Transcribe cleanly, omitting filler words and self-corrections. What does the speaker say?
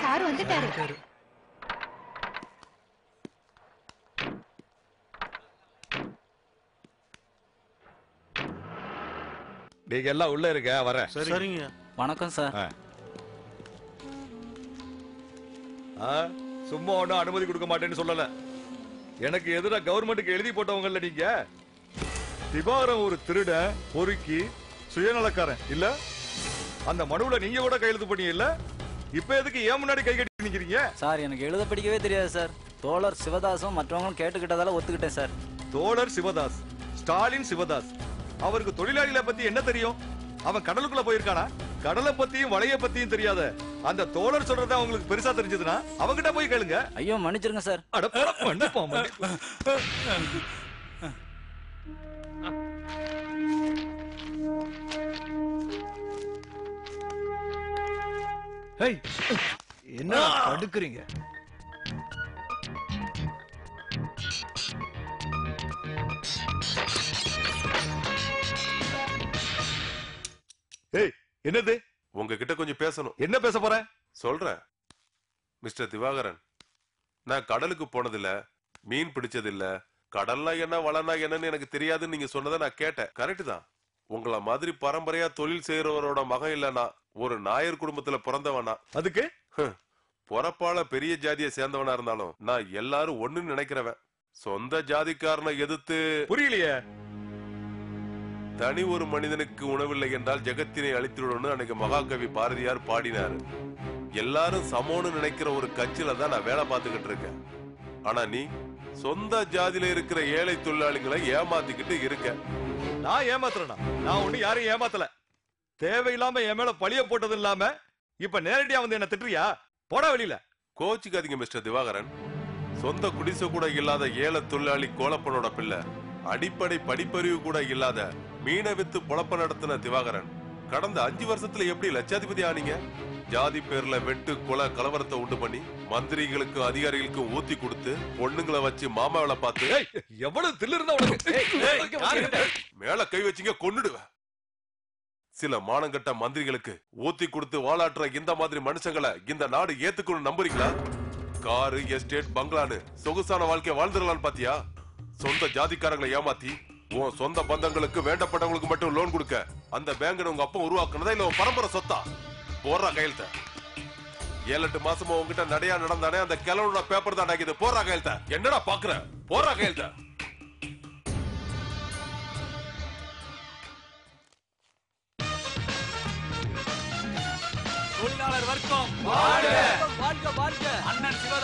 Sir வந்துட்டாரு. நீங்க எல்லாம் உள்ள இருக்க வரேன். சரிங்க. வணக்கம் சார். சும்மா ஒன்னும் அனுமதி கொடுக்க மாட்டேன்னு சொல்லல. எனக்கு எதிராக கவர்மெண்ட்டுக்கு எழுதி போட்டவங்கல்ல நீங்க. திவாகரன் ஒரு திருடன், பொறுக்கி, சுயநலக்காரன் இல்ல. அந்த மனுவுல நீங்க கூட கையெழுத்து பண்ணி இல்ல. இப்ப எதுக்கு ஏன் முன்னாடி கை கட்டி நிக்கிறீங்க? சார் எனக்கு எழுத படிக்கவே தெரியாது சார். தோழர் சிவதாசும் மற்றவங்களும் கேட்டுக்கிட்டதால ஒத்துக்கிட்டேன் சார். தோழர் சிவதாஸ், ஸ்டாலின் சிவதாஸ், அவருக்கு தொழிலாளிகளை பத்தி என்ன தெரியும்? அவன் கடலுக்குள்ள போயிருக்கானா? கடலை பத்தியும் வளைய பத்தியும் தெரியாத அந்த தோழர் சொல்றத அவங்களுக்கு பெருசா தெரிஞ்சதுன்னா அவங்கிட்ட போய் கேளுங்க. ஐயோ மன்னிச்சிருங்க சார். என்ன தடுக்குறீங்க? என்னது? உங்ககிட்ட கொஞ்சம் பேசணும். என்ன பேச போற? சொல்றேன். மிஸ்டர் திவாகரன், நான் கடலுக்கு போனதில்ல, மீன் பிடிச்சதில்ல, கடல்னா என்ன வளனா என்னன்னு எனக்கு தெரியாதுன்னு நீங்க சொன்னதை நான் கேட்டேன். கரெக்ட் தான். உங்களை மாதிரி பரம்பரையா தொழில் செய்யறவரோட மகன் இல்லனா, ஒரு நாயர் குடும்பத்துல பிறந்தவனா, அதுக்கு பொறப்பால பெரிய ஜாதியை சேர்ந்தவனா இருந்தாலும் நான் எல்லாரும் ஒண்ணுன்னு நினைக்கிறவன். சொந்த ஜாதிக்காரனை எதிர்த்து புரியலையே. தனி ஒரு மனிதனுக்கு உணவில்லை என்றால் ஜெகத்தினை அழித்துடணும்னு அன்னைக்கு மகாகவி பாரதியார் பாடினாரு. எல்லாரும் சமோன்னு நினைக்கிற ஒரு கட்சியில தான் நான் வேலை பார்த்துக்கிட்டு இருக்கேன். ஆனா நீ சொந்த ஜாதியில இருக்கிற ஏழை தொழிலாளிகளை ஏமாத்திக்கிட்டு இருக்க. நான் ஏமாத்துறேனா? நான் ஒண்ணு யாரையும் ஏமாத்தல. தேவையில்லாம என் மேல பழிய போட்டது இல்லாம இப்ப நேரடியா வந்து என்ன திட்டுறியா? போடா வெளியில. கோச்சுக்காதீங்க மிஸ்டர் திவாகரன். சொந்த குடிசை கூட இல்லாத ஏழை தொழிலாளி கோலப்பனோட பிள்ளை, அடிப்படை படிப்பறிவு கூட இல்லாத மீனை வித்து பொழப்ப நடத்தின திவாகரன் கடந்த 5 வருஷத்துல எப்படி லட்சாதிபதி ஆனீங்க? ஜாதி பேர்ல வெட்டு கொலை கலவரத்தை உண்டு பண்ணி மந்திரிகளுக்கும் அதிகாரிகளுக்கும் ஊத்தி கொடுத்து பொண்ணுங்களை வச்சு மாமாவில பார்த்து எவ்வளவு தில்லு இருந்தா உனக்கு மேல கை வச்சீங்க கொன்னுடுவேன். சில மானங்கட்ட மந்திரிகளுக்கு ஊத்தி கொடுத்து வாழாற்ற இந்த மாதிரி மனுஷங்களை இந்த நாடு ஏத்துக்கணும் நம்புறீங்களா? காரு, எஸ்டேட், பங்களான்னு சொகுசான வாழ்க்கை வாழ்ந்துடலான்னு பாத்தியா? சொந்த ஜாதிக்காரங்களை ஏமாத்தி உன் சொந்த பந்தங்களுக்கு வேண்டப்பட்டவங்களுக்கு மட்டும் லோன் கொடுக்க அந்த பேங்க் உங்க அப்பா உருவாக்குனதா இல்ல உன் பரம்பரை சொத்தா? போடுறா கையெழுத்த. 7-8 மாசமா உங்ககிட்ட நடையா நடந்தானே அந்த கிழவனோட பேப்பர் தான் ஆகிது. போடுறா கையெழுத்த. என்னடா பாக்குற? போடுறா கையெழுத்த. தொழிலாளர் வர்க்கம் வாழ்க வாழ்க வாழ்க. அண்ணன் சிவ